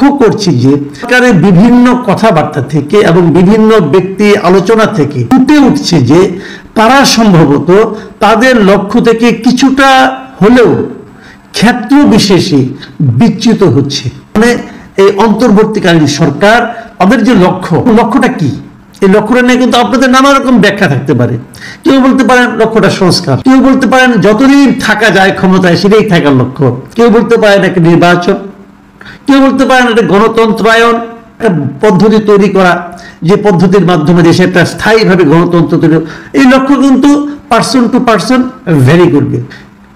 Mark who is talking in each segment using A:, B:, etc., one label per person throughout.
A: লক্ষ্য করছি যে সরকারের বিভিন্ন কথাবার্তা থেকে এবং বিভিন্ন ব্যক্তি আলোচনা থেকে ফুটে উঠছে যে তারা সম্ভবত তাদের লক্ষ্য থেকে কিছুটা হলেও ক্ষেত্র বিশেষে বিচ্যুত হচ্ছে। মানে এই অন্তর্বর্তীকালীন সরকার তাদের যে লক্ষ্যটা কি, এই লক্ষ্যটা নিয়ে কিন্তু আপনাদের নানা রকম ব্যাখ্যা থাকতে পারে। কেউ বলতে পারেন লক্ষ্যটা সংস্কার, কেউ বলতে পারেন যতদিন থাকা যায় ক্ষমতায় সেটাই থাকার লক্ষ্য, কেউ বলতে পারেন একটা নির্বাচন, কেউ বলতে পারেন একটা গণতন্ত্রায়ন, একটা পদ্ধতি তৈরি করা যে পদ্ধতির মাধ্যমে দেশে একটা স্থায়ীভাবে গণতন্ত্র তৈরি। এই লক্ষ্য কিন্তু পার্সন টু পার্সন ভ্যারি করবে।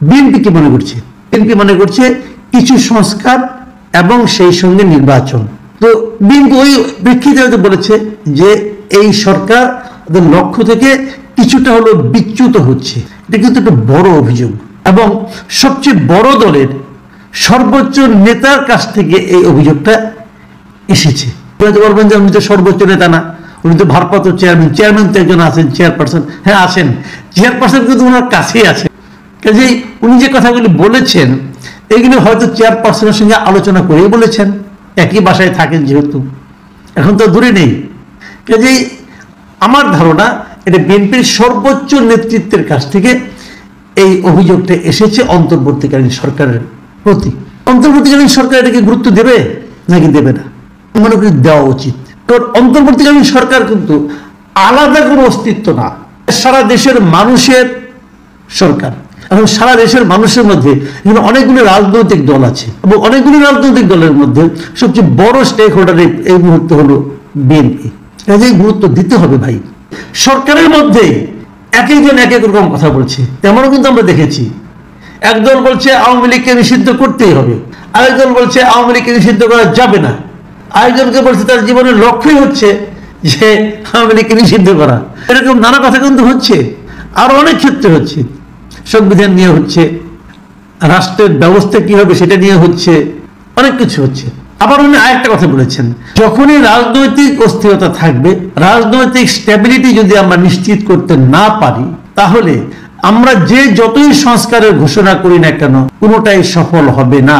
A: বিএনপি কি মনে করছে? বিএনপি মনে করছে কিছু সংস্কার এবং সেই সঙ্গে নির্বাচন। তো বিএনপি ওই প্রেক্ষিতে বলেছে যে এই সরকার তাদের লক্ষ্য থেকে কিছুটা হলো বিচ্যুত হচ্ছে। এটা কিন্তু একটা বড় অভিযোগ এবং সবচেয়ে বড় দলের সর্বোচ্চ নেতার কাছ থেকে এই অভিযোগটা এসেছে। বলবেন যে উনি তো সর্বোচ্চ নেতা না, উনি তো ভারপ্রাপ্ত চেয়ারম্যান তো একজন আছেন, চেয়ারপারসন, হ্যাঁ আছেন, চেয়ারপারসন কিন্তু ওনার কাছেই আছে। কাজেই উনি যে কথাগুলি বলেছেন এগুলো হয়তো চেয়ারপারসনের সঙ্গে আলোচনা করেই বলেছেন, একই বাসায় থাকেন যেহেতু, এখন তো দূরে নেই। কাজেই আমার ধারণা এটা বিএনপির সর্বোচ্চ নেতৃত্বের কাছ থেকে এই অভিযোগটা এসেছে অন্তর্বর্তীকালীন সরকারের প্রতি। অন্তর্বর্তীকালীন সরকার এটাকে গুরুত্ব দেবে নাকি দেবে না? মনে করি দেওয়া উচিত। কারণ অন্তর্বর্তীকালীন সরকার কিন্তু আলাদা কোনো অস্তিত্ব না, সারা দেশের মানুষের সরকার। এখন সারা দেশের মানুষের মধ্যে এখানে অনেকগুলো রাজনৈতিক দল আছে এবং অনেকগুলো রাজনৈতিক দলের মধ্যে সবচেয়ে বড় স্টেক হোল্ডার এই মুহূর্তে হলো বিএনপি। কাজেই গুরুত্ব দিতে হবে ভাই। সরকারের মধ্যে এক একজন এক এক রকম কথা বলছে, তেমনও কিন্তু আমরা দেখেছি। একদল বলছে আওয়ামী লীগকে নিষিদ্ধ করতেই হবে, আরেকজন বলছে আওয়ামী লীগকে নিষিদ্ধ করা যাবে না, আরেকজনকে বলছে তার জীবনের লক্ষ্যই হচ্ছে যে আওয়ামী লীগকে নিষিদ্ধ করা। এরকম নানা কথা কিন্তু হচ্ছে, আরো অনেক ক্ষেত্রে হচ্ছে। সংবিধান নিয়ে হচ্ছে, রাষ্ট্রের ব্যবস্থা কি হবে সেটা নিয়ে হচ্ছে, অনেক কিছু হচ্ছে। আবার উনি আরেকটা কথা বলেছেন, যখনই রাজনৈতিক অস্থিরতা থাকবে, রাজনৈতিক স্ট্যাবিলিটি যদি আমরা নিশ্চিত করতে না পারি, তাহলে আমরা যতই সংস্কারের ঘোষণা করি না কেন কোনোটাই সফল হবে না।